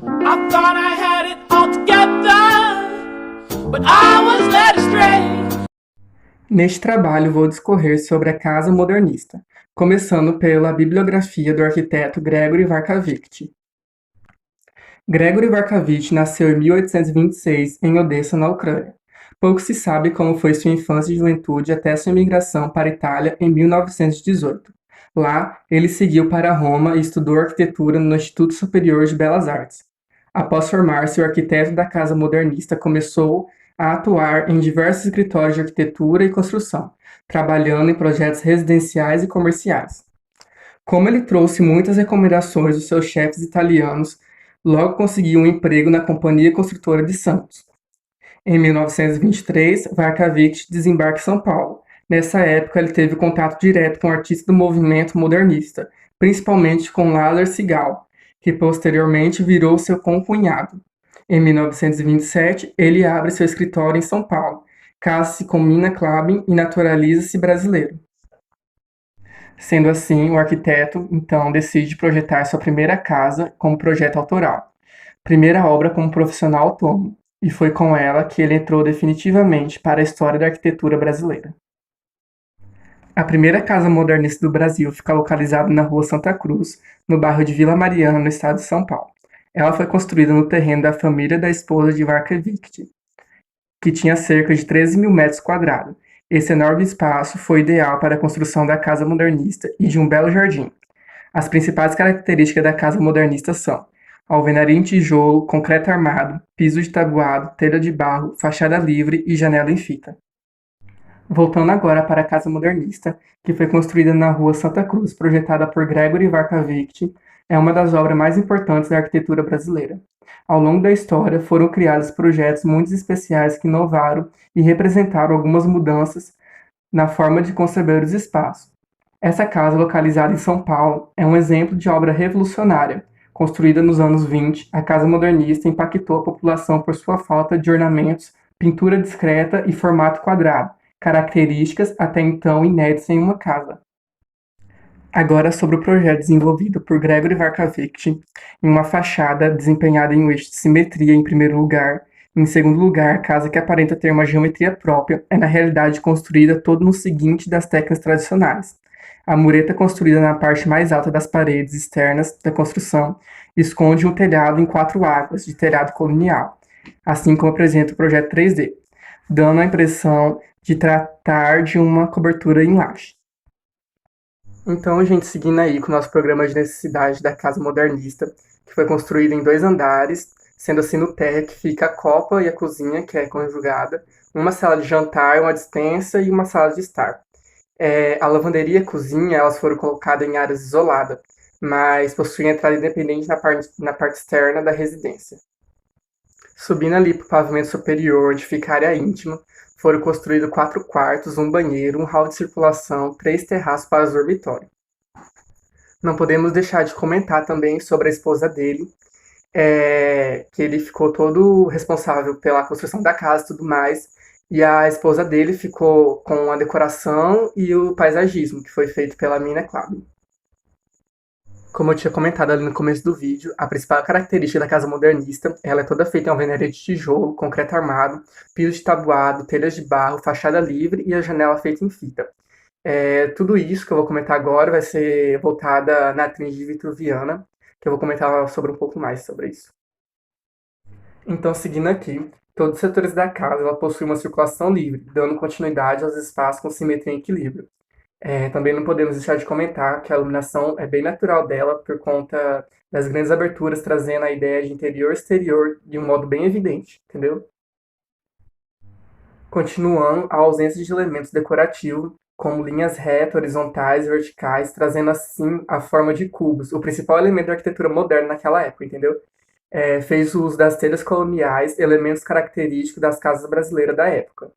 I thought I had it all together, but I was led astray. Neste trabalho vou discorrer sobre a casa modernista, começando pela bibliografia do arquiteto Gregory Varkavich. Gregory Varkavich nasceu em 1826 em Odessa, na Ucrânia. Pouco se sabe como foi sua infância e juventude até sua imigração para a Itália em 1918. Lá, ele seguiu para Roma e estudou arquitetura no Instituto Superior de Belas Artes. Após formar-se, o arquiteto da casa modernista começou a atuar em diversos escritórios de arquitetura e construção, trabalhando em projetos residenciais e comerciais. Como ele trouxe muitas recomendações dos seus chefes italianos, logo conseguiu um emprego na Companhia Construtora de Santos. Em 1923, Varkavich desembarca em São Paulo. Nessa época, ele teve contato direto com artistas do movimento modernista, principalmente com Lázaro Sigal, que posteriormente virou seu concunhado. Em 1927, ele abre seu escritório em São Paulo, casa-se com Mina Klabin e naturaliza-se brasileiro. Sendo assim, o arquiteto, então, decide projetar sua primeira casa como projeto autoral, primeira obra como profissional autônomo, e foi com ela que ele entrou definitivamente para a história da arquitetura brasileira. A primeira casa modernista do Brasil fica localizada na Rua Santa Cruz, no bairro de Vila Mariana, no estado de São Paulo. Ela foi construída no terreno da família da esposa de Varkavich, que tinha cerca de 13 mil metros quadrados. Esse enorme espaço foi ideal para a construção da casa modernista e de um belo jardim. As principais características da casa modernista são alvenaria em tijolo, concreto armado, piso de tabuado, telha de barro, fachada livre e janela em fita. Voltando agora para a casa modernista, que foi construída na Rua Santa Cruz, projetada por Gregory Varkavich, é uma das obras mais importantes da arquitetura brasileira. Ao longo da história, foram criados projetos muito especiais que inovaram e representaram algumas mudanças na forma de conceber os espaços. Essa casa, localizada em São Paulo, é um exemplo de obra revolucionária. Construída nos anos 20, a casa modernista impactou a população por sua falta de ornamentos, pintura discreta e formato quadrado, características até então inéditas em uma casa. Agora sobre o projeto desenvolvido por Gregory Varkavich, em uma fachada desempenhada em um eixo de simetria em primeiro lugar. Em segundo lugar, a casa que aparenta ter uma geometria própria é na realidade construída todo no seguinte das técnicas tradicionais. A mureta construída na parte mais alta das paredes externas da construção esconde um telhado em 4 águas de telhado colonial, assim como apresenta o projeto 3D, dando a impressão de tratar de uma cobertura em laje. Então, gente, seguindo aí com o nosso programa de necessidade da casa modernista, que foi construída em 2 andares, sendo assim no térreo que fica a copa e a cozinha, que é conjugada, uma sala de jantar, uma despensa e uma sala de estar. A lavanderia e a cozinha, elas foram colocadas em áreas isoladas, mas possuem entrada independente na parte externa da residência. Subindo ali para o pavimento superior, onde fica a área íntima, foram construídos 4 quartos, um banheiro, um hall de circulação, 3 terraços para os dormitórios. Não podemos deixar de comentar também sobre a esposa dele, que ele ficou todo responsável pela construção da casa e tudo mais, e a esposa dele ficou com a decoração e o paisagismo, que foi feito pela Mina Klabin. Como eu tinha comentado ali no começo do vídeo, a principal característica da casa modernista, ela é toda feita em alvenaria de tijolo, concreto armado, piso de tabuado, telhas de barro, fachada livre e a janela feita em fita. Tudo isso que eu vou comentar agora vai ser voltada na tríade vitruviana, que eu vou comentar sobre um pouco mais sobre isso. Então, seguindo aqui, todos os setores da casa ela possui uma circulação livre, dando continuidade aos espaços com simetria e equilíbrio. Também não podemos deixar de comentar que a iluminação é bem natural dela por conta das grandes aberturas, trazendo a ideia de interior e exterior de um modo bem evidente, entendeu? Continuando, a ausência de elementos decorativos, como linhas retas, horizontais e verticais, trazendo assim a forma de cubos, o principal elemento da arquitetura moderna naquela época, entendeu? Fez uso das telhas coloniais, elementos característicos das casas brasileiras da época.